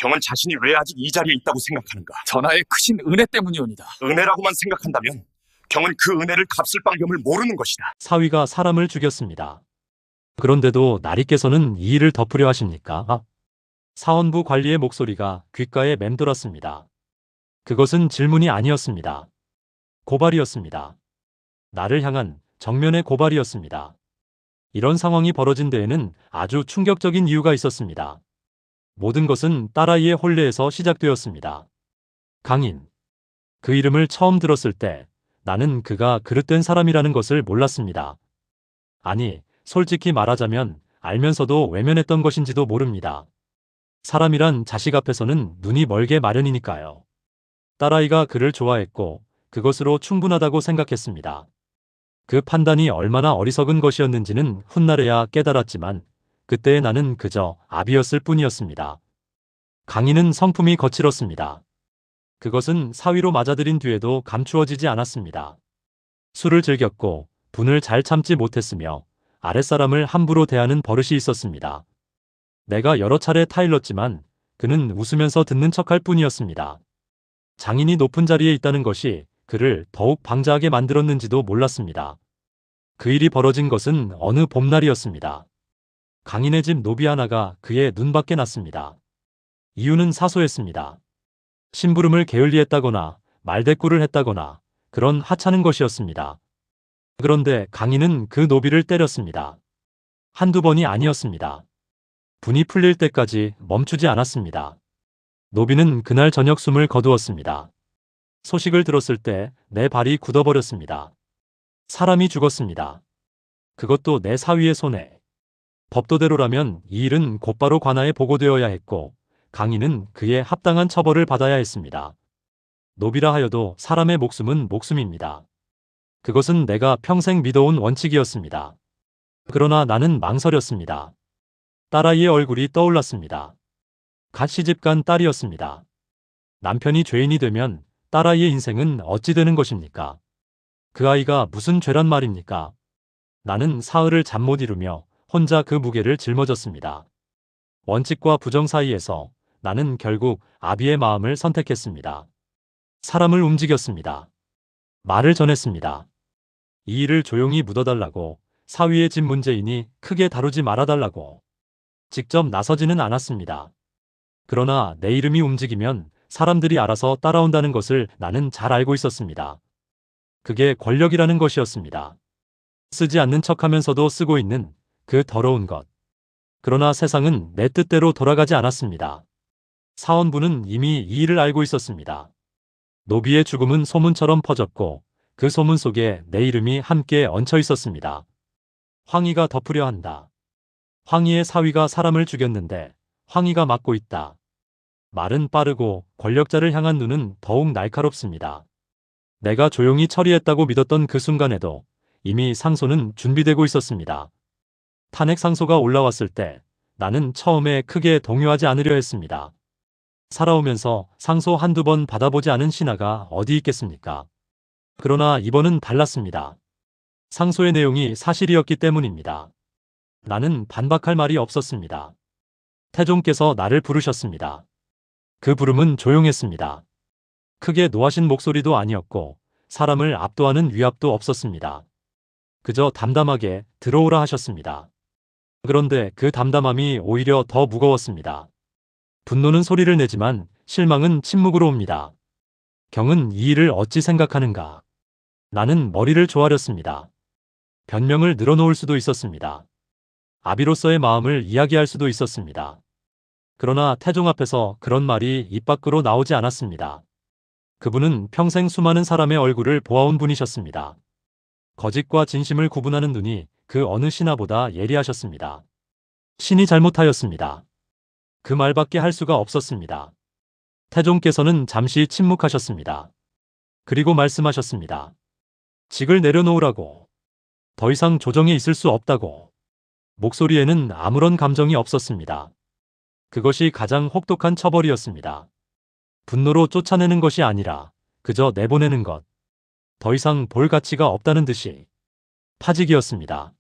경은 자신이 왜 아직 이 자리에 있다고 생각하는가? 전하의 크신 은혜 때문이옵니다. 은혜라고만 생각한다면 경은 그 은혜를 갚을 방법을 모르는 것이다. 사위가 사람을 죽였습니다. 그런데도 나리께서는 이 일을 덮으려 하십니까? 사원부 관리의 목소리가 귓가에 맴돌았습니다. 그것은 질문이 아니었습니다. 고발이었습니다. 나를 향한 정면의 고발이었습니다. 이런 상황이 벌어진 데에는 아주 충격적인 이유가 있었습니다. 모든 것은 딸아이의 혼례에서 시작되었습니다. 강인. 그 이름을 처음 들었을 때 나는 그가 그릇된 사람이라는 것을 몰랐습니다. 아니, 솔직히 말하자면 알면서도 외면했던 것인지도 모릅니다. 사람이란 자식 앞에서는 눈이 멀게 마련이니까요. 딸아이가 그를 좋아했고 그것으로 충분하다고 생각했습니다. 그 판단이 얼마나 어리석은 것이었는지는 훗날에야 깨달았지만 그때의 나는 그저 아비였을 뿐이었습니다. 강인은 성품이 거칠었습니다. 그것은 사위로 맞아들인 뒤에도 감추어지지 않았습니다. 술을 즐겼고 분을 잘 참지 못했으며 아랫사람을 함부로 대하는 버릇이 있었습니다. 내가 여러 차례 타일렀지만 그는 웃으면서 듣는 척할 뿐이었습니다. 장인이 높은 자리에 있다는 것이 그를 더욱 방자하게 만들었는지도 몰랐습니다. 그 일이 벌어진 것은 어느 봄날이었습니다. 강인의 집 노비 하나가 그의 눈밖에 났습니다. 이유는 사소했습니다. 심부름을 게을리했다거나 말대꾸를 했다거나 그런 하찮은 것이었습니다. 그런데 강인은 그 노비를 때렸습니다. 한두 번이 아니었습니다. 분이 풀릴 때까지 멈추지 않았습니다. 노비는 그날 저녁 숨을 거두었습니다. 소식을 들었을 때 내 발이 굳어버렸습니다. 사람이 죽었습니다. 그것도 내 사위의 손에. 법도대로라면 이 일은 곧바로 관아에 보고되어야 했고 강인은 그에 합당한 처벌을 받아야 했습니다. 노비라 하여도 사람의 목숨은 목숨입니다. 그것은 내가 평생 믿어온 원칙이었습니다. 그러나 나는 망설였습니다. 딸아이의 얼굴이 떠올랐습니다. 갓 시집간 딸이었습니다. 남편이 죄인이 되면 딸아이의 인생은 어찌 되는 것입니까? 그 아이가 무슨 죄란 말입니까? 나는 사흘을 잠 못 이루며 혼자 그 무게를 짊어졌습니다. 원칙과 부정 사이에서 나는 결국 아비의 마음을 선택했습니다. 사람을 움직였습니다. 말을 전했습니다. 이 일을 조용히 묻어달라고, 사위의 집 문제이니 크게 다루지 말아달라고. 직접 나서지는 않았습니다. 그러나 내 이름이 움직이면 사람들이 알아서 따라온다는 것을 나는 잘 알고 있었습니다. 그게 권력이라는 것이었습니다. 쓰지 않는 척하면서도 쓰고 있는 그 더러운 것. 그러나 세상은 내 뜻대로 돌아가지 않았습니다. 사원부는 이미 이 일을 알고 있었습니다. 노비의 죽음은 소문처럼 퍼졌고 그 소문 속에 내 이름이 함께 얹혀 있었습니다. 황희가 덮으려 한다. 황희의 사위가 사람을 죽였는데 황희가 맡고 있다. 말은 빠르고 권력자를 향한 눈은 더욱 날카롭습니다. 내가 조용히 처리했다고 믿었던 그 순간에도 이미 상소는 준비되고 있었습니다. 탄핵 상소가 올라왔을 때 나는 처음에 크게 동요하지 않으려 했습니다. 살아오면서 상소 한두 번 받아보지 않은 신하가 어디 있겠습니까? 그러나 이번은 달랐습니다. 상소의 내용이 사실이었기 때문입니다. 나는 반박할 말이 없었습니다. 태종께서 나를 부르셨습니다. 그 부름은 조용했습니다. 크게 노하신 목소리도 아니었고 사람을 압도하는 위압도 없었습니다. 그저 담담하게 들어오라 하셨습니다. 그런데 그 담담함이 오히려 더 무거웠습니다. 분노는 소리를 내지만 실망은 침묵으로 옵니다. 경은 이 일을 어찌 생각하는가? 나는 머리를 조아렸습니다. 변명을 늘어놓을 수도 있었습니다. 아비로서의 마음을 이야기할 수도 있었습니다. 그러나 태종 앞에서 그런 말이 입 밖으로 나오지 않았습니다. 그분은 평생 수많은 사람의 얼굴을 보아온 분이셨습니다. 거짓과 진심을 구분하는 눈이 그 어느 신하보다 예리하셨습니다. 신이 잘못하였습니다. 그 말밖에 할 수가 없었습니다. 태종께서는 잠시 침묵하셨습니다. 그리고 말씀하셨습니다. 직을 내려놓으라고. 더 이상 조정에 있을 수 없다고. 목소리에는 아무런 감정이 없었습니다. 그것이 가장 혹독한 처벌이었습니다. 분노로 쫓아내는 것이 아니라 그저 내보내는 것. 더 이상 볼 가치가 없다는 듯이. 파직이었습니다.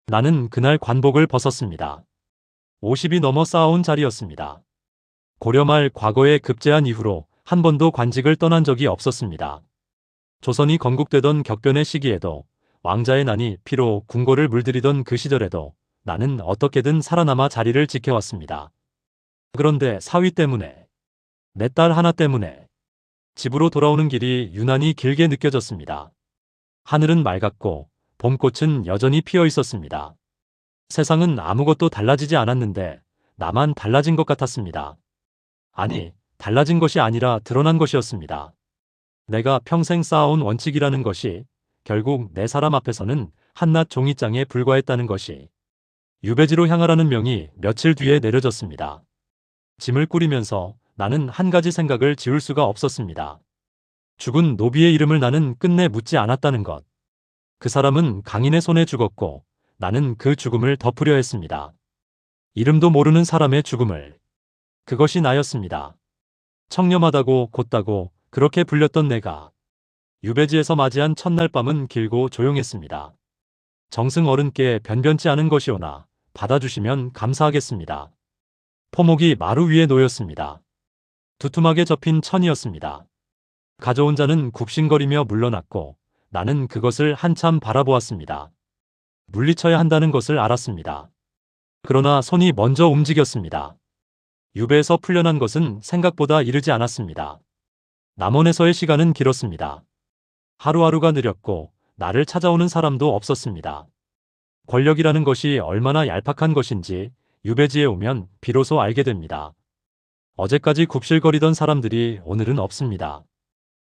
나는 그날 관복을 벗었습니다. 50이 넘어 쌓아온 자리였습니다. 고려 말 과거에 급제한 이후로 한 번도 관직을 떠난 적이 없었습니다. 조선이 건국되던 격변의 시기에도 왕자의 난이 피로 궁궐을 물들이던 그 시절에도 나는 어떻게든 살아남아 자리를 지켜왔습니다. 그런데 사위 때문에, 내 딸 하나 때문에 집으로 돌아오는 길이 유난히 길게 느껴졌습니다. 하늘은 맑았고 봄꽃은 여전히 피어 있었습니다. 세상은 아무것도 달라지지 않았는데 나만 달라진 것 같았습니다. 아니, 달라진 것이 아니라 드러난 것이었습니다. 내가 평생 쌓아온 원칙이라는 것이 결국 내 사람 앞에서는 한낱 종이장에 불과했다는 것이. 유배지로 향하라는 명이 며칠 뒤에 내려졌습니다. 짐을 꾸리면서 나는 한 가지 생각을 지울 수가 없었습니다. 죽은 노비의 이름을 나는 끝내 묻지 않았다는 것. 그 사람은 강인의 손에 죽었고 나는 그 죽음을 덮으려 했습니다. 이름도 모르는 사람의 죽음을. 그것이 나였습니다. 청렴하다고 곧다고 그렇게 불렸던 내가. 유배지에서 맞이한 첫날 밤은 길고 조용했습니다. 정승 어른께 변변치 않은 것이오나 받아주시면 감사하겠습니다. 포목이 마루 위에 놓였습니다. 두툼하게 접힌 천이었습니다. 가져온 자는 굽신거리며 물러났고 나는 그것을 한참 바라보았습니다. 물리쳐야 한다는 것을 알았습니다. 그러나 손이 먼저 움직였습니다. 유배에서 풀려난 것은 생각보다 이르지 않았습니다. 남원에서의 시간은 길었습니다. 하루하루가 느렸고 나를 찾아오는 사람도 없었습니다. 권력이라는 것이 얼마나 얄팍한 것인지 유배지에 오면 비로소 알게 됩니다. 어제까지 굽실거리던 사람들이 오늘은 없습니다.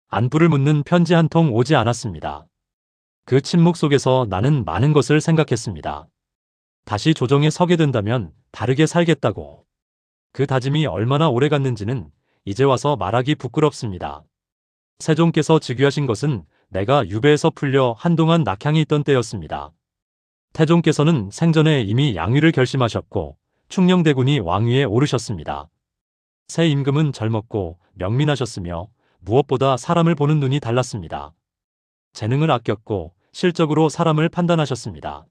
안부를 묻는 편지 한 통 오지 않았습니다. 그 침묵 속에서 나는 많은 것을 생각했습니다. 다시 조정에 서게 된다면 다르게 살겠다고. 그 다짐이 얼마나 오래 갔는지는 이제 와서 말하기 부끄럽습니다. 세종께서 즉위하신 것은 내가 유배에서 풀려 한동안 낙향이 있던 때였습니다. 태종께서는 생전에 이미 양위를 결심하셨고 충녕대군이 왕위에 오르셨습니다. 새 임금은 젊었고 명민하셨으며 무엇보다 사람을 보는 눈이 달랐습니다. 재능을 아꼈고 실적으로 사람을 판단하셨습니다.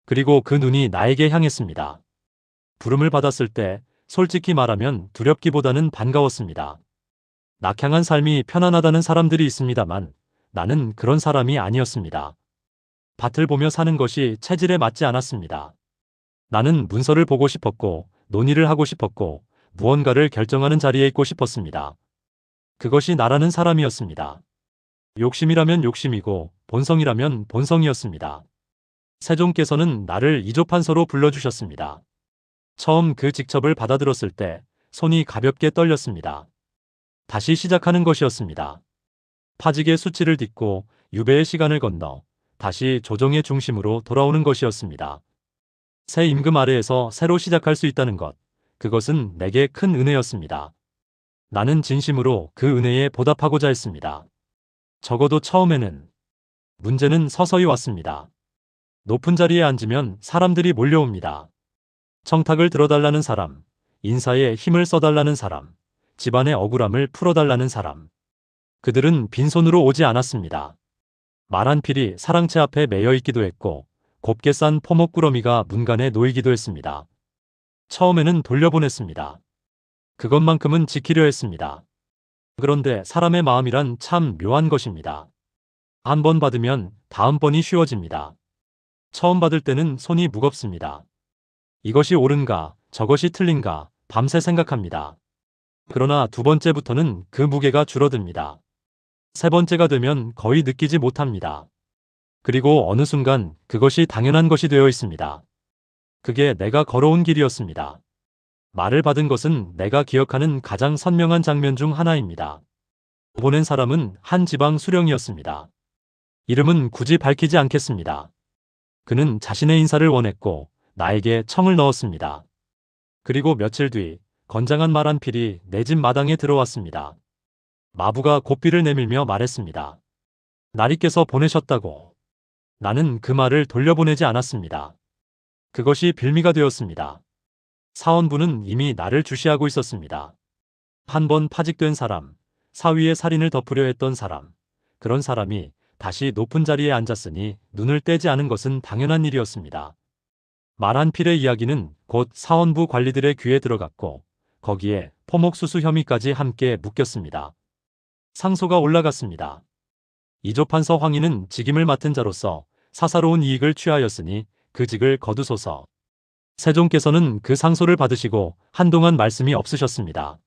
그리고 그 눈이 나에게 향했습니다. 부름을 받았을 때 솔직히 말하면 두렵기보다는 반가웠습니다. 낙향한 삶이 편안하다는 사람들이 있습니다만 나는 그런 사람이 아니었습니다. 밭을 보며 사는 것이 체질에 맞지 않았습니다. 나는 문서를 보고 싶었고 논의를 하고 싶었고 무언가를 결정하는 자리에 있고 싶었습니다. 그것이 나라는 사람이었습니다. 욕심이라면 욕심이고 본성이라면 본성이었습니다. 세종께서는 나를 이조판서로 불러주셨습니다. 처음 그 직첩을 받아들었을 때 손이 가볍게 떨렸습니다. 다시 시작하는 것이었습니다. 파직의 수치를 딛고 유배의 시간을 건너 다시 조정의 중심으로 돌아오는 것이었습니다. 새 임금 아래에서 새로 시작할 수 있다는 것, 그것은 내게 큰 은혜였습니다. 나는 진심으로 그 은혜에 보답하고자 했습니다. 적어도 처음에는. 문제는 서서히 왔습니다. 높은 자리에 앉으면 사람들이 몰려옵니다. 청탁을 들어달라는 사람, 인사에 힘을 써달라는 사람, 집안의 억울함을 풀어달라는 사람. 그들은 빈손으로 오지 않았습니다. 말 한 필이 사랑채 앞에 매여 있기도 했고 곱게 싼 포목꾸러미가 문간에 놓이기도 했습니다. 처음에는 돌려보냈습니다. 그것만큼은 지키려 했습니다. 그런데 사람의 마음이란 참 묘한 것입니다. 한 번 받으면 다음번이 쉬워집니다. 처음 받을 때는 손이 무겁습니다. 이것이 옳은가, 저것이 틀린가, 밤새 생각합니다. 그러나 두 번째부터는 그 무게가 줄어듭니다. 세 번째가 되면 거의 느끼지 못합니다. 그리고 어느 순간 그것이 당연한 것이 되어 있습니다. 그게 내가 걸어온 길이었습니다. 말을 받은 것은 내가 기억하는 가장 선명한 장면 중 하나입니다. 보낸 사람은 한 지방 수령이었습니다. 이름은 굳이 밝히지 않겠습니다. 그는 자신의 인사를 원했고 나에게 청을 넣었습니다. 그리고 며칠 뒤 건장한 말 한 필이 내 집 마당에 들어왔습니다. 마부가 고삐를 내밀며 말했습니다. 나리께서 보내셨다고. 나는 그 말을 돌려보내지 않았습니다. 그것이 빌미가 되었습니다. 사원부는 이미 나를 주시하고 있었습니다. 한 번 파직된 사람, 사위의 살인을 덮으려 했던 사람, 그런 사람이 다시 높은 자리에 앉았으니 눈을 떼지 않은 것은 당연한 일이었습니다. 말 한 필의 이야기는 곧 사원부 관리들의 귀에 들어갔고 거기에 토목수수 혐의까지 함께 묶였습니다. 상소가 올라갔습니다. 이조판서 황희는 직임을 맡은 자로서 사사로운 이익을 취하였으니 그 직을 거두소서. 세종께서는 그 상소를 받으시고 한동안 말씀이 없으셨습니다.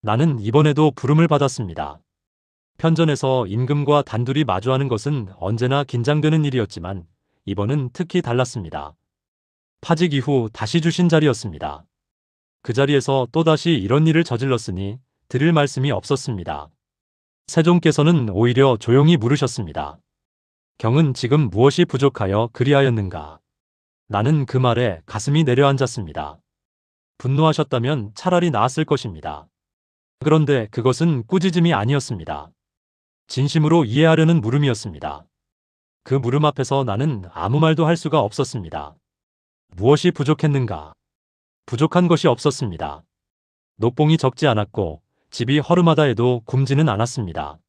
나는 이번에도 부름을 받았습니다. 편전에서 임금과 단둘이 마주하는 것은 언제나 긴장되는 일이었지만 이번은 특히 달랐습니다. 파직 이후 다시 주신 자리였습니다. 그 자리에서 또다시 이런 일을 저질렀으니 드릴 말씀이 없었습니다. 세종께서는 오히려 조용히 물으셨습니다. 경은 지금 무엇이 부족하여 그리하였는가? 나는 그 말에 가슴이 내려앉았습니다. 분노하셨다면 차라리 나았을 것입니다. 그런데 그것은 꾸짖음이 아니었습니다. 진심으로 이해하려는 물음이었습니다. 그 물음 앞에서 나는 아무 말도 할 수가 없었습니다. 무엇이 부족했는가? 부족한 것이 없었습니다. 녹봉이 적지 않았고 집이 허름하다 해도 굶지는 않았습니다.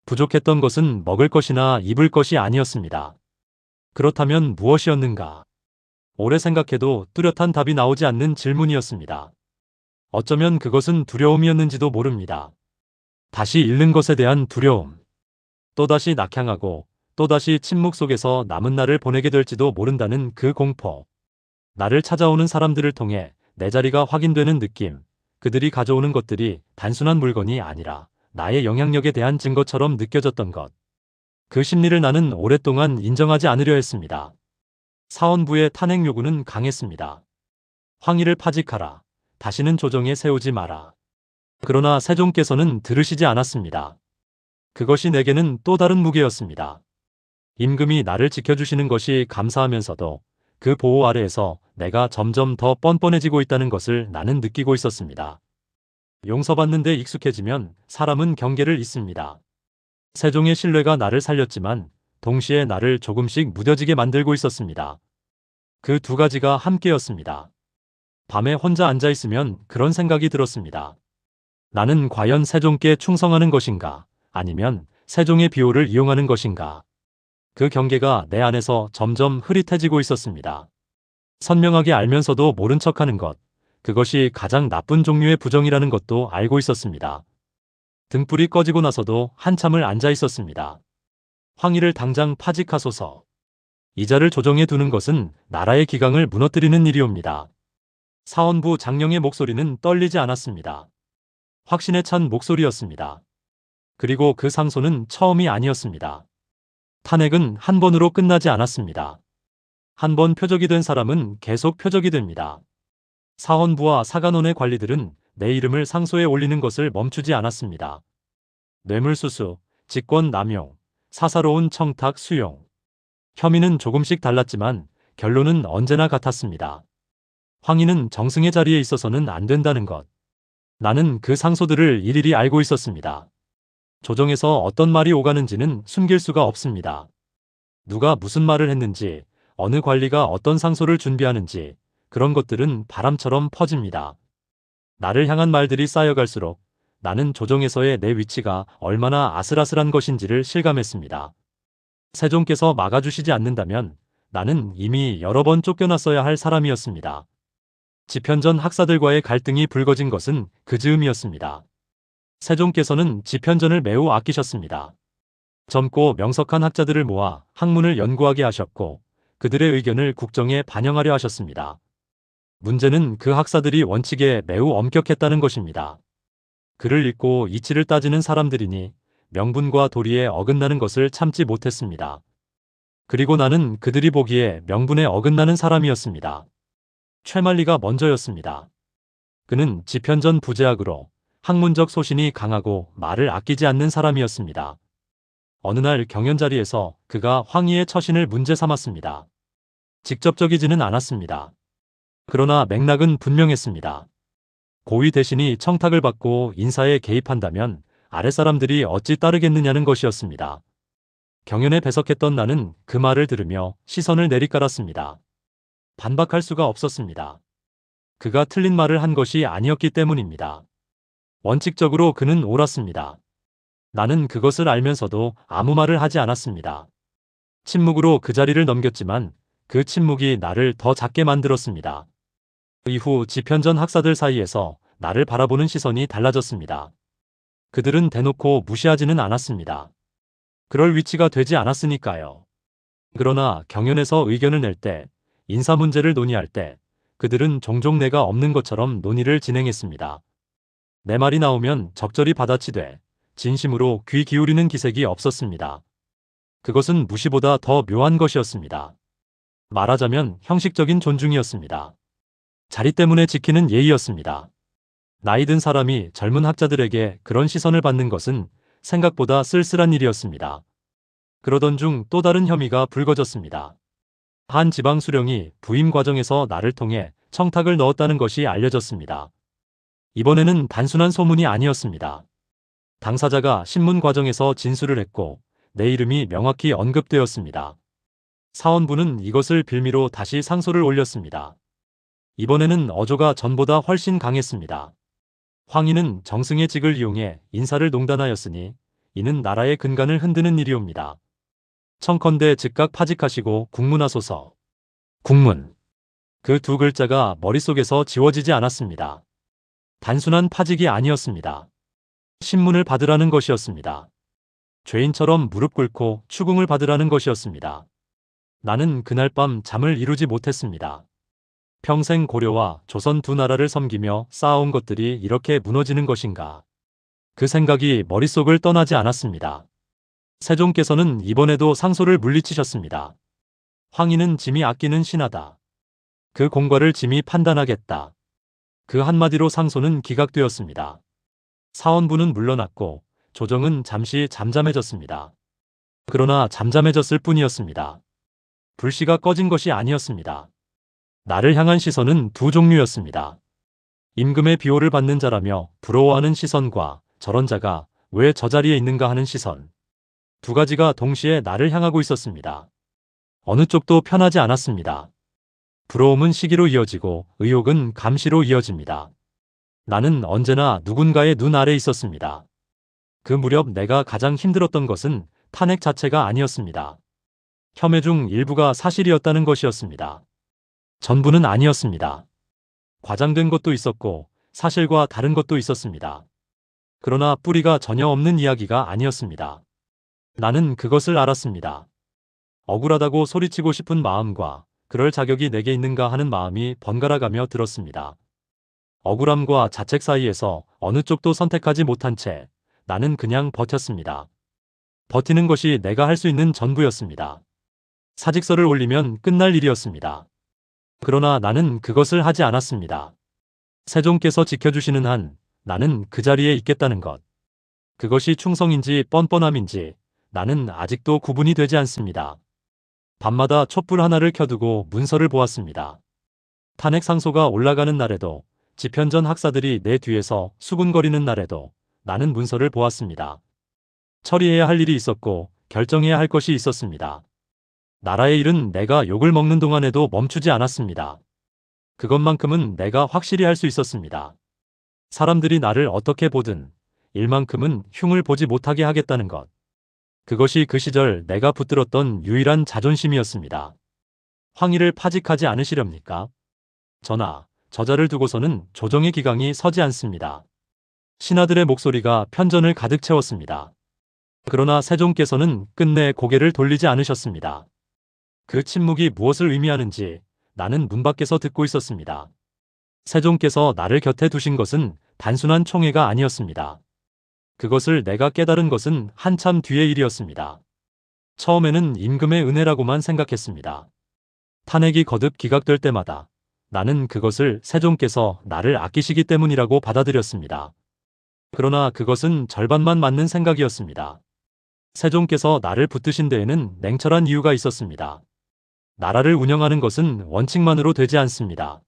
부족했던 것은 먹을 것이나 입을 것이 아니었습니다. 그렇다면 무엇이었는가? 오래 생각해도 뚜렷한 답이 나오지 않는 질문이었습니다. 어쩌면 그것은 두려움이었는지도 모릅니다. 다시 잃는 것에 대한 두려움. 또다시 낙향하고 또다시 침묵 속에서 남은 날을 보내게 될지도 모른다는 그 공포. 나를 찾아오는 사람들을 통해 내 자리가 확인되는 느낌. 그들이 가져오는 것들이 단순한 물건이 아니라 나의 영향력에 대한 증거처럼 느껴졌던 것. 그 심리를 나는 오랫동안 인정하지 않으려 했습니다. 사원부의 탄핵 요구는 강했습니다. 황희를 파직하라. 다시는 조정에 세우지 마라. 그러나 세종께서는 들으시지 않았습니다. 그것이 내게는 또 다른 무게였습니다. 임금이 나를 지켜주시는 것이 감사하면서도 그 보호 아래에서 내가 점점 더 뻔뻔해지고 있다는 것을 나는 느끼고 있었습니다. 용서받는 데 익숙해지면 사람은 경계를 잊습니다. 세종의 신뢰가 나를 살렸지만 동시에 나를 조금씩 무뎌지게 만들고 있었습니다. 그 두 가지가 함께였습니다. 밤에 혼자 앉아있으면 그런 생각이 들었습니다. 나는 과연 세종께 충성하는 것인가? 아니면 세종의 비호를 이용하는 것인가? 그 경계가 내 안에서 점점 흐릿해지고 있었습니다. 선명하게 알면서도 모른 척하는 것, 그것이 가장 나쁜 종류의 부정이라는 것도 알고 있었습니다. 등불이 꺼지고 나서도 한참을 앉아 있었습니다. 황희를 당장 파직하소서. 이자를 조정해 두는 것은 나라의 기강을 무너뜨리는 일이옵니다. 사원부 장령의 목소리는 떨리지 않았습니다. 확신에 찬 목소리였습니다. 그리고 그 상소는 처음이 아니었습니다. 탄핵은 한 번으로 끝나지 않았습니다. 한 번 표적이 된 사람은 계속 표적이 됩니다. 사원부와 사간원의 관리들은 내 이름을 상소에 올리는 것을 멈추지 않았습니다. 뇌물수수, 직권 남용, 사사로운 청탁 수용. 혐의는 조금씩 달랐지만 결론은 언제나 같았습니다. 황희는 정승의 자리에 있어서는 안 된다는 것. 나는 그 상소들을 일일이 알고 있었습니다. 조정에서 어떤 말이 오가는지는 숨길 수가 없습니다. 누가 무슨 말을 했는지, 어느 관리가 어떤 상소를 준비하는지, 그런 것들은 바람처럼 퍼집니다. 나를 향한 말들이 쌓여갈수록 나는 조정에서의 내 위치가 얼마나 아슬아슬한 것인지를 실감했습니다. 세종께서 막아주시지 않는다면 나는 이미 여러 번 쫓겨났어야 할 사람이었습니다. 집현전 학사들과의 갈등이 불거진 것은 그 즈음이었습니다. 세종께서는 집현전을 매우 아끼셨습니다. 젊고 명석한 학자들을 모아 학문을 연구하게 하셨고 그들의 의견을 국정에 반영하려 하셨습니다. 문제는 그 학사들이 원칙에 매우 엄격했다는 것입니다. 글을 읽고 이치를 따지는 사람들이니 명분과 도리에 어긋나는 것을 참지 못했습니다. 그리고 나는 그들이 보기에 명분에 어긋나는 사람이었습니다. 최만리가 먼저였습니다. 그는 집현전 부재학으로 학문적 소신이 강하고 말을 아끼지 않는 사람이었습니다. 어느 날 경연 자리에서 그가 황희의 처신을 문제 삼았습니다. 직접적이지는 않았습니다. 그러나 맥락은 분명했습니다. 고위 대신이 청탁을 받고 인사에 개입한다면 아랫사람들이 어찌 따르겠느냐는 것이었습니다. 경연에 배석했던 나는 그 말을 들으며 시선을 내리깔았습니다. 반박할 수가 없었습니다. 그가 틀린 말을 한 것이 아니었기 때문입니다. 원칙적으로 그는 옳았습니다. 나는 그것을 알면서도 아무 말을 하지 않았습니다. 침묵으로 그 자리를 넘겼지만 그 침묵이 나를 더 작게 만들었습니다. 이후 집현전 학사들 사이에서 나를 바라보는 시선이 달라졌습니다. 그들은 대놓고 무시하지는 않았습니다. 그럴 위치가 되지 않았으니까요. 그러나 경연에서 의견을 낼 때, 인사 문제를 논의할 때, 그들은 종종 내가 없는 것처럼 논의를 진행했습니다. 내 말이 나오면 적절히 받아치되 진심으로 귀 기울이는 기색이 없었습니다. 그것은 무시보다 더 묘한 것이었습니다. 말하자면 형식적인 존중이었습니다. 자리 때문에 지키는 예의였습니다. 나이 든 사람이 젊은 학자들에게 그런 시선을 받는 것은 생각보다 쓸쓸한 일이었습니다. 그러던 중 또 다른 혐의가 불거졌습니다. 한 지방 수령이 부임 과정에서 나를 통해 청탁을 넣었다는 것이 알려졌습니다. 이번에는 단순한 소문이 아니었습니다. 당사자가 신문 과정에서 진술을 했고 내 이름이 명확히 언급되었습니다. 사원부는 이것을 빌미로 다시 상소를 올렸습니다. 이번에는 어조가 전보다 훨씬 강했습니다. 황희는 정승의 직을 이용해 인사를 농단하였으니 이는 나라의 근간을 흔드는 일이옵니다. 청컨대 즉각 파직하시고 국문하소서. 국문. 그 두 글자가 머릿속에서 지워지지 않았습니다. 단순한 파직이 아니었습니다. 신문을 받으라는 것이었습니다. 죄인처럼 무릎 꿇고 추궁을 받으라는 것이었습니다. 나는 그날 밤 잠을 이루지 못했습니다. 평생 고려와 조선 두 나라를 섬기며 쌓아온 것들이 이렇게 무너지는 것인가. 그 생각이 머릿속을 떠나지 않았습니다. 세종께서는 이번에도 상소를 물리치셨습니다. 황희는 짐이 아끼는 신하다. 그 공과를 짐이 판단하겠다. 그 한마디로 상소는 기각되었습니다. 사원부는 물러났고 조정은 잠시 잠잠해졌습니다. 그러나 잠잠해졌을 뿐이었습니다. 불씨가 꺼진 것이 아니었습니다. 나를 향한 시선은 두 종류였습니다. 임금의 비호를 받는 자라며 부러워하는 시선과 저런 자가 왜 저 자리에 있는가 하는 시선. 두 가지가 동시에 나를 향하고 있었습니다. 어느 쪽도 편하지 않았습니다. 부러움은 시기로 이어지고 의욕은 감시로 이어집니다. 나는 언제나 누군가의 눈 아래 있었습니다. 그 무렵 내가 가장 힘들었던 것은 탄핵 자체가 아니었습니다. 혐의 중 일부가 사실이었다는 것이었습니다. 전부는 아니었습니다. 과장된 것도 있었고 사실과 다른 것도 있었습니다. 그러나 뿌리가 전혀 없는 이야기가 아니었습니다. 나는 그것을 알았습니다. 억울하다고 소리치고 싶은 마음과 그럴 자격이 내게 있는가 하는 마음이 번갈아가며 들었습니다. 억울함과 자책 사이에서 어느 쪽도 선택하지 못한 채 나는 그냥 버텼습니다. 버티는 것이 내가 할 수 있는 전부였습니다. 사직서를 올리면 끝날 일이었습니다. 그러나 나는 그것을 하지 않았습니다. 세종께서 지켜주시는 한 나는 그 자리에 있겠다는 것. 그것이 충성인지 뻔뻔함인지 나는 아직도 구분이 되지 않습니다. 밤마다 촛불 하나를 켜두고 문서를 보았습니다. 탄핵 상소가 올라가는 날에도 집현전 학사들이 내 뒤에서 수군거리는 날에도 나는 문서를 보았습니다. 처리해야 할 일이 있었고 결정해야 할 것이 있었습니다. 나라의 일은 내가 욕을 먹는 동안에도 멈추지 않았습니다. 그것만큼은 내가 확실히 할 수 있었습니다. 사람들이 나를 어떻게 보든 일만큼은 흉을 보지 못하게 하겠다는 것. 그것이 그 시절 내가 붙들었던 유일한 자존심이었습니다. 황희를 파직하지 않으시렵니까? 저나 저자를 두고서는 조정의 기강이 서지 않습니다. 신하들의 목소리가 편전을 가득 채웠습니다. 그러나 세종께서는 끝내 고개를 돌리지 않으셨습니다. 그 침묵이 무엇을 의미하는지 나는 문 밖에서 듣고 있었습니다. 세종께서 나를 곁에 두신 것은 단순한 총애가 아니었습니다. 그것을 내가 깨달은 것은 한참 뒤의 일이었습니다. 처음에는 임금의 은혜라고만 생각했습니다. 탄핵이 거듭 기각될 때마다 나는 그것을 세종께서 나를 아끼시기 때문이라고 받아들였습니다. 그러나 그것은 절반만 맞는 생각이었습니다. 세종께서 나를 붙드신 데에는 냉철한 이유가 있었습니다. 나라를 운영하는 것은 원칙만으로 되지 않습니다.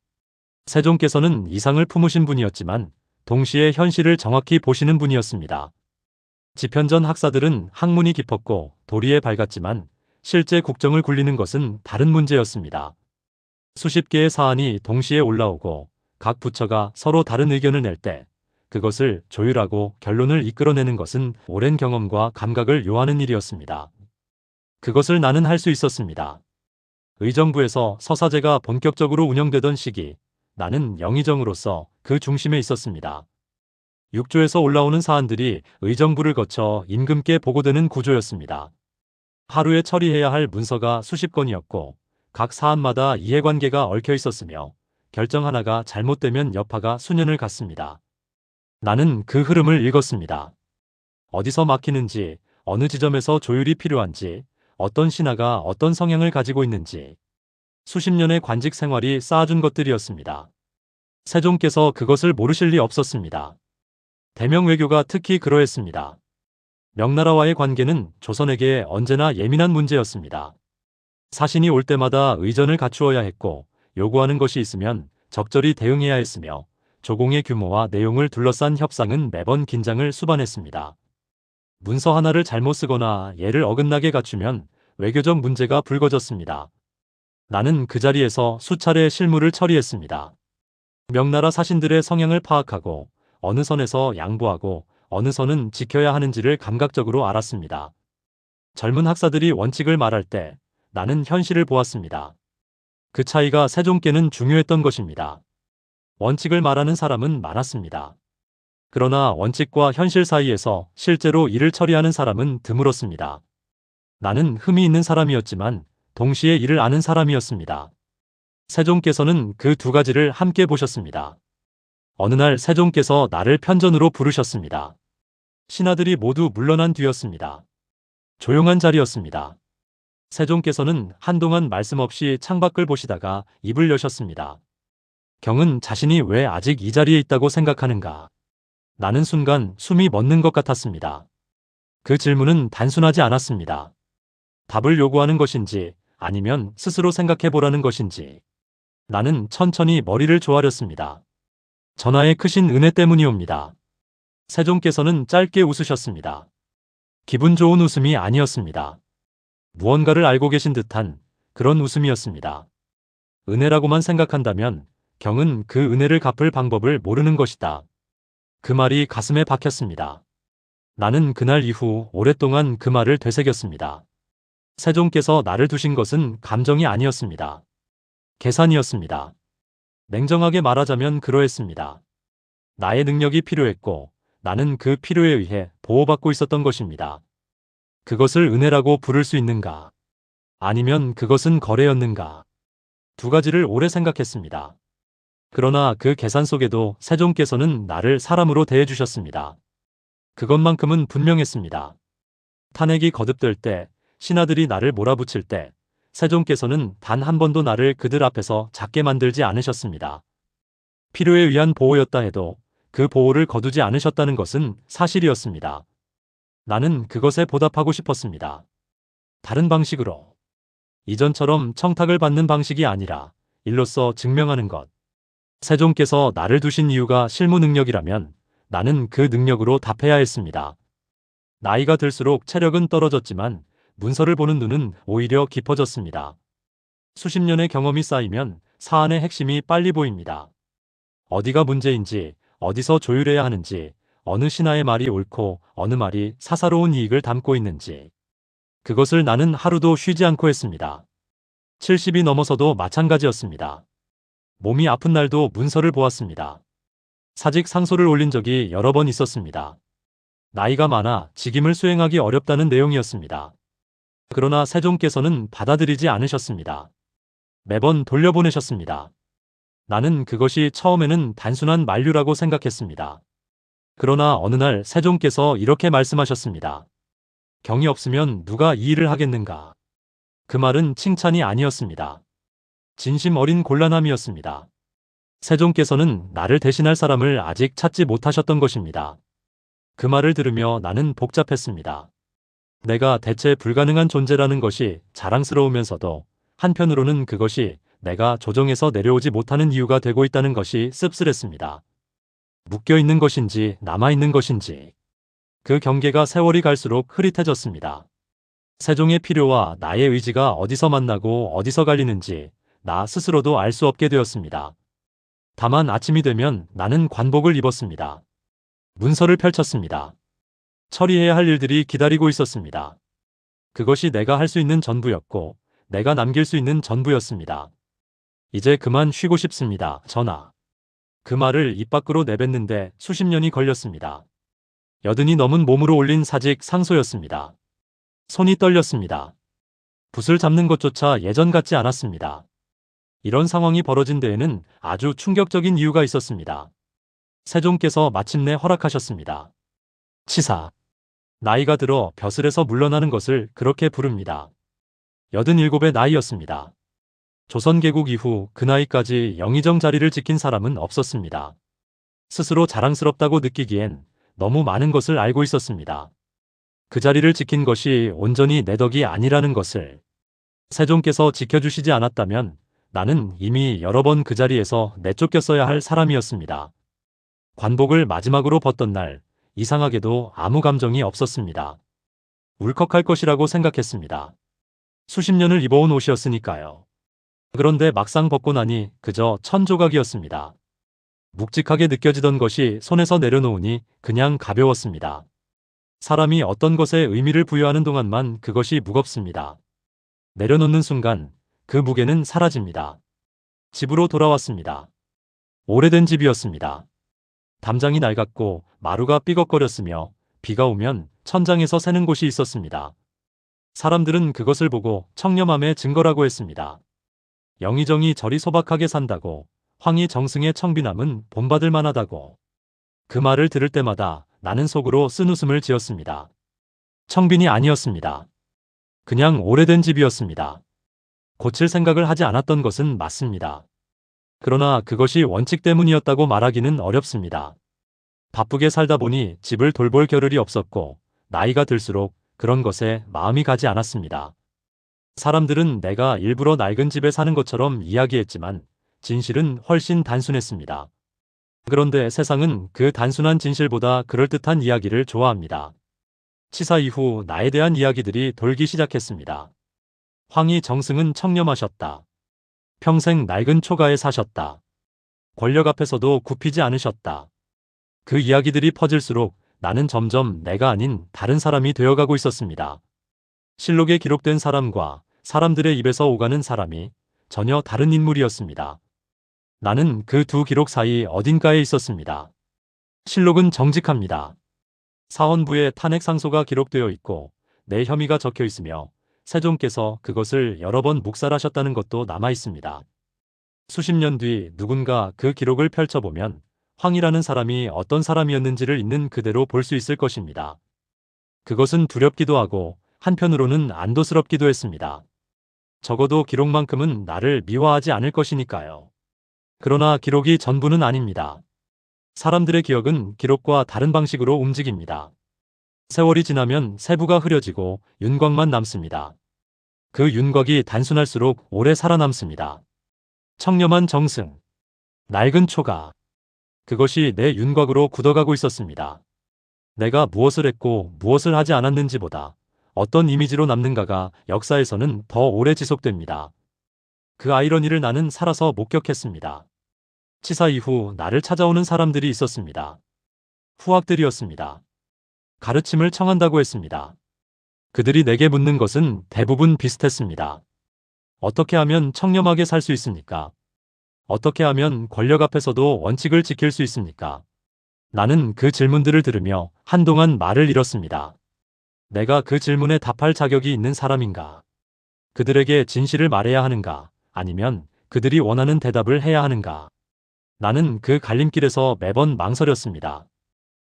세종께서는 이상을 품으신 분이었지만 동시에 현실을 정확히 보시는 분이었습니다. 집현전 학사들은 학문이 깊었고 도리에 밝았지만 실제 국정을 굴리는 것은 다른 문제였습니다. 수십 개의 사안이 동시에 올라오고 각 부처가 서로 다른 의견을 낼 때 그것을 조율하고 결론을 이끌어내는 것은 오랜 경험과 감각을 요하는 일이었습니다. 그것을 나는 할 수 있었습니다. 의정부에서 서사제가 본격적으로 운영되던 시기 나는 영의정으로서 그 중심에 있었습니다. 육조에서 올라오는 사안들이 의정부를 거쳐 임금께 보고되는 구조였습니다. 하루에 처리해야 할 문서가 수십 건이었고 각 사안마다 이해관계가 얽혀 있었으며 결정 하나가 잘못되면 여파가 수년을 갔습니다. 나는 그 흐름을 읽었습니다. 어디서 막히는지, 어느 지점에서 조율이 필요한지, 어떤 신하가 어떤 성향을 가지고 있는지, 수십 년의 관직 생활이 쌓아준 것들이었습니다. 세종께서 그것을 모르실 리 없었습니다. 대명 외교가 특히 그러했습니다. 명나라와의 관계는 조선에게 언제나 예민한 문제였습니다. 사신이 올 때마다 의전을 갖추어야 했고 요구하는 것이 있으면 적절히 대응해야 했으며 조공의 규모와 내용을 둘러싼 협상은 매번 긴장을 수반했습니다. 문서 하나를 잘못 쓰거나 예를 어긋나게 갖추면 외교적 문제가 불거졌습니다. 나는 그 자리에서 수차례 실무를 처리했습니다. 명나라 사신들의 성향을 파악하고 어느 선에서 양보하고 어느 선은 지켜야 하는지를 감각적으로 알았습니다. 젊은 학사들이 원칙을 말할 때 나는 현실을 보았습니다. 그 차이가 세종께는 중요했던 것입니다. 원칙을 말하는 사람은 많았습니다. 그러나 원칙과 현실 사이에서 실제로 일을 처리하는 사람은 드물었습니다. 나는 흠이 있는 사람이었지만 동시에 일을 아는 사람이었습니다. 세종께서는 그 두 가지를 함께 보셨습니다. 어느 날 세종께서 나를 편전으로 부르셨습니다. 신하들이 모두 물러난 뒤였습니다. 조용한 자리였습니다. 세종께서는 한동안 말씀 없이 창밖을 보시다가 입을 여셨습니다. 경은 자신이 왜 아직 이 자리에 있다고 생각하는가? 나는 순간 숨이 멎는 것 같았습니다. 그 질문은 단순하지 않았습니다. 답을 요구하는 것인지 아니면 스스로 생각해 보라는 것인지. 나는 천천히 머리를 조아렸습니다. 전하의 크신 은혜 때문이옵니다. 세종께서는 짧게 웃으셨습니다. 기분 좋은 웃음이 아니었습니다. 무언가를 알고 계신 듯한 그런 웃음이었습니다. 은혜라고만 생각한다면 경은 그 은혜를 갚을 방법을 모르는 것이다. 그 말이 가슴에 박혔습니다. 나는 그날 이후 오랫동안 그 말을 되새겼습니다. 세종께서 나를 두신 것은 감정이 아니었습니다. 계산이었습니다. 냉정하게 말하자면 그러했습니다. 나의 능력이 필요했고 나는 그 필요에 의해 보호받고 있었던 것입니다. 그것을 은혜라고 부를 수 있는가? 아니면 그것은 거래였는가? 두 가지를 오래 생각했습니다. 그러나 그 계산 속에도 세종께서는 나를 사람으로 대해주셨습니다. 그것만큼은 분명했습니다. 탄핵이 거듭될 때, 신하들이 나를 몰아붙일 때, 세종께서는 단 한 번도 나를 그들 앞에서 작게 만들지 않으셨습니다. 필요에 의한 보호였다 해도 그 보호를 거두지 않으셨다는 것은 사실이었습니다. 나는 그것에 보답하고 싶었습니다. 다른 방식으로. 이전처럼 청탁을 받는 방식이 아니라 일로써 증명하는 것. 세종께서 나를 두신 이유가 실무 능력이라면 나는 그 능력으로 답해야 했습니다. 나이가 들수록 체력은 떨어졌지만 문서를 보는 눈은 오히려 깊어졌습니다. 수십 년의 경험이 쌓이면 사안의 핵심이 빨리 보입니다. 어디가 문제인지, 어디서 조율해야 하는지, 어느 신하의 말이 옳고 어느 말이 사사로운 이익을 담고 있는지. 그것을 나는 하루도 쉬지 않고 했습니다. 70이 넘어서도 마찬가지였습니다. 몸이 아픈 날도 문서를 보았습니다. 사직 상소를 올린 적이 여러 번 있었습니다. 나이가 많아 직임을 수행하기 어렵다는 내용이었습니다. 그러나 세종께서는 받아들이지 않으셨습니다. 매번 돌려보내셨습니다. 나는 그것이 처음에는 단순한 만류라고 생각했습니다. 그러나 어느 날 세종께서 이렇게 말씀하셨습니다. 경이 없으면 누가 이 일을 하겠는가? 그 말은 칭찬이 아니었습니다. 진심 어린 곤란함이었습니다. 세종께서는 나를 대신할 사람을 아직 찾지 못하셨던 것입니다. 그 말을 들으며 나는 복잡했습니다. 내가 대체 불가능한 존재라는 것이 자랑스러우면서도 한편으로는 그것이 내가 조정에서 내려오지 못하는 이유가 되고 있다는 것이 씁쓸했습니다. 묶여있는 것인지 남아있는 것인지. 그 경계가 세월이 갈수록 흐릿해졌습니다. 세종의 필요와 나의 의지가 어디서 만나고 어디서 갈리는지 나 스스로도 알 수 없게 되었습니다. 다만 아침이 되면 나는 관복을 입었습니다. 문서를 펼쳤습니다. 처리해야 할 일들이 기다리고 있었습니다. 그것이 내가 할 수 있는 전부였고 내가 남길 수 있는 전부였습니다. 이제 그만 쉬고 싶습니다, 전하. 그 말을 입 밖으로 내뱉는데 수십 년이 걸렸습니다. 여든이 넘은 몸으로 올린 사직 상소였습니다. 손이 떨렸습니다. 붓을 잡는 것조차 예전 같지 않았습니다. 이런 상황이 벌어진 데에는 아주 충격적인 이유가 있었습니다. 세종께서 마침내 허락하셨습니다. 치사. 나이가 들어 벼슬에서 물러나는 것을 그렇게 부릅니다. 87의 나이였습니다. 조선개국 이후 그 나이까지 영의정 자리를 지킨 사람은 없었습니다. 스스로 자랑스럽다고 느끼기엔 너무 많은 것을 알고 있었습니다. 그 자리를 지킨 것이 온전히 내 덕이 아니라는 것을. 세종께서 지켜주시지 않았다면 나는 이미 여러 번 그 자리에서 내쫓겼어야 할 사람이었습니다. 관복을 마지막으로 벗던 날, 이상하게도 아무 감정이 없었습니다. 울컥할 것이라고 생각했습니다. 수십 년을 입어온 옷이었으니까요. 그런데 막상 벗고 나니 그저 천조각이었습니다. 묵직하게 느껴지던 것이 손에서 내려놓으니 그냥 가벼웠습니다. 사람이 어떤 것에 의미를 부여하는 동안만 그것이 무겁습니다. 내려놓는 순간 그 무게는 사라집니다. 집으로 돌아왔습니다. 오래된 집이었습니다. 담장이 낡았고 마루가 삐걱거렸으며 비가 오면 천장에서 새는 곳이 있었습니다. 사람들은 그것을 보고 청렴함의 증거라고 했습니다. 영의정이 저리 소박하게 산다고, 황이 정승의 청빈함은 본받을 만하다고. 그 말을 들을 때마다 나는 속으로 쓴웃음을 지었습니다. 청빈이 아니었습니다. 그냥 오래된 집이었습니다. 고칠 생각을 하지 않았던 것은 맞습니다. 그러나 그것이 원칙 때문이었다고 말하기는 어렵습니다. 바쁘게 살다 보니 집을 돌볼 겨를이 없었고 나이가 들수록 그런 것에 마음이 가지 않았습니다. 사람들은 내가 일부러 낡은 집에 사는 것처럼 이야기했지만 진실은 훨씬 단순했습니다. 그런데 세상은 그 단순한 진실보다 그럴듯한 이야기를 좋아합니다. 치사 이후 나에 대한 이야기들이 돌기 시작했습니다. 황희 정승은 청렴하셨다. 평생 낡은 초가에 사셨다. 권력 앞에서도 굽히지 않으셨다. 그 이야기들이 퍼질수록 나는 점점 내가 아닌 다른 사람이 되어가고 있었습니다. 실록에 기록된 사람과 사람들의 입에서 오가는 사람이 전혀 다른 인물이었습니다. 나는 그 두 기록 사이 어딘가에 있었습니다. 실록은 정직합니다. 사헌부에 탄핵 상소가 기록되어 있고 내 혐의가 적혀 있으며 세종께서 그것을 여러 번 묵살하셨다는 것도 남아 있습니다. 수십 년 뒤 누군가 그 기록을 펼쳐보면 황이라는 사람이 어떤 사람이었는지를 있는 그대로 볼 수 있을 것입니다. 그것은 두렵기도 하고 한편으로는 안도스럽기도 했습니다. 적어도 기록만큼은 나를 미화하지 않을 것이니까요. 그러나 기록이 전부는 아닙니다. 사람들의 기억은 기록과 다른 방식으로 움직입니다. 세월이 지나면 세부가 흐려지고 윤곽만 남습니다. 그 윤곽이 단순할수록 오래 살아남습니다. 청렴한 정승, 낡은 초가, 그것이 내 윤곽으로 굳어가고 있었습니다. 내가 무엇을 했고 무엇을 하지 않았는지보다 어떤 이미지로 남는가가 역사에서는 더 오래 지속됩니다. 그 아이러니를 나는 살아서 목격했습니다. 치사 이후 나를 찾아오는 사람들이 있었습니다. 후학들이었습니다. 가르침을 청한다고 했습니다. 그들이 내게 묻는 것은 대부분 비슷했습니다. 어떻게 하면 청렴하게 살 수 있습니까? 어떻게 하면 권력 앞에서도 원칙을 지킬 수 있습니까? 나는 그 질문들을 들으며 한동안 말을 잃었습니다. 내가 그 질문에 답할 자격이 있는 사람인가? 그들에게 진실을 말해야 하는가? 아니면 그들이 원하는 대답을 해야 하는가? 나는 그 갈림길에서 매번 망설였습니다.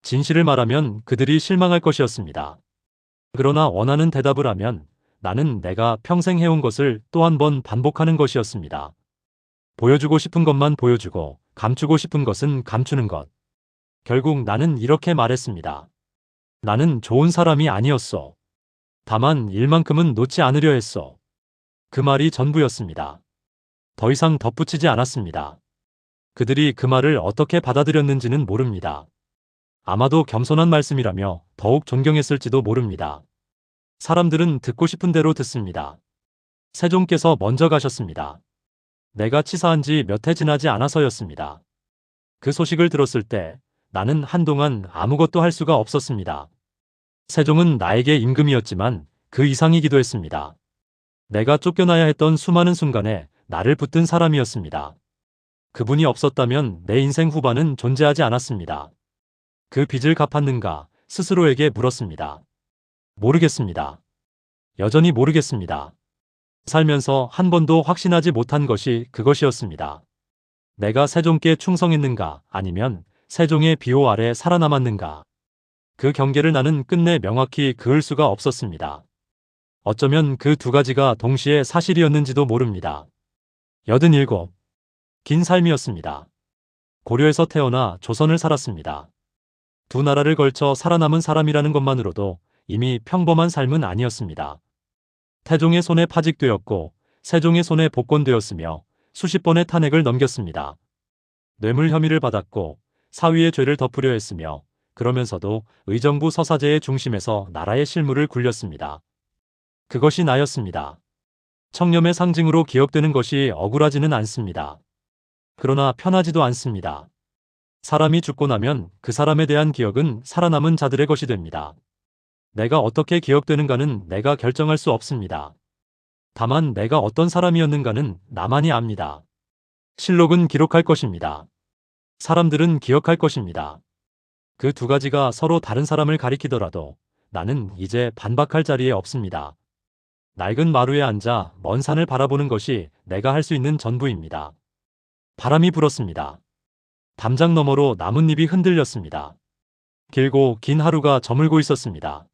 진실을 말하면 그들이 실망할 것이었습니다. 그러나 원하는 대답을 하면 나는 내가 평생 해온 것을 또 한 번 반복하는 것이었습니다. 보여주고 싶은 것만 보여주고 감추고 싶은 것은 감추는 것. 결국 나는 이렇게 말했습니다. 나는 좋은 사람이 아니었어. 다만 일만큼은 놓지 않으려 했어. 그 말이 전부였습니다. 더 이상 덧붙이지 않았습니다. 그들이 그 말을 어떻게 받아들였는지는 모릅니다. 아마도 겸손한 말씀이라며 더욱 존경했을지도 모릅니다. 사람들은 듣고 싶은 대로 듣습니다. 세종께서 먼저 가셨습니다. 내가 치사한 지 몇 해 지나지 않아서였습니다. 그 소식을 들었을 때 나는 한동안 아무것도 할 수가 없었습니다. 세종은 나에게 임금이었지만 그 이상이기도 했습니다. 내가 쫓겨나야 했던 수많은 순간에 나를 붙든 사람이었습니다. 그분이 없었다면 내 인생 후반은 존재하지 않았습니다. 그 빚을 갚았는가 스스로에게 물었습니다. 모르겠습니다. 여전히 모르겠습니다. 살면서 한 번도 확신하지 못한 것이 그것이었습니다. 내가 세종께 충성했는가 아니면 세종의 비호 아래 살아남았는가. 그 경계를 나는 끝내 명확히 그을 수가 없었습니다. 어쩌면 그 두 가지가 동시에 사실이었는지도 모릅니다. 87. 긴 삶이었습니다. 고려에서 태어나 조선을 살았습니다. 두 나라를 걸쳐 살아남은 사람이라는 것만으로도 이미 평범한 삶은 아니었습니다. 태종의 손에 파직되었고 세종의 손에 복권되었으며 수십 번의 탄핵을 넘겼습니다. 뇌물 혐의를 받았고 사위의 죄를 덮으려 했으며 그러면서도 의정부 서사제의 중심에서 나라의 실무를 굴렸습니다. 그것이 나였습니다. 청렴의 상징으로 기억되는 것이 억울하지는 않습니다. 그러나 편하지도 않습니다. 사람이 죽고 나면 그 사람에 대한 기억은 살아남은 자들의 것이 됩니다. 내가 어떻게 기억되는가는 내가 결정할 수 없습니다. 다만 내가 어떤 사람이었는가는 나만이 압니다. 실록은 기록할 것입니다. 사람들은 기억할 것입니다. 그 두 가지가 서로 다른 사람을 가리키더라도 나는 이제 반박할 자리에 없습니다. 낡은 마루에 앉아 먼 산을 바라보는 것이 내가 할 수 있는 전부입니다. 바람이 불었습니다. 담장 너머로 나뭇잎이 흔들렸습니다. 길고 긴 하루가 저물고 있었습니다.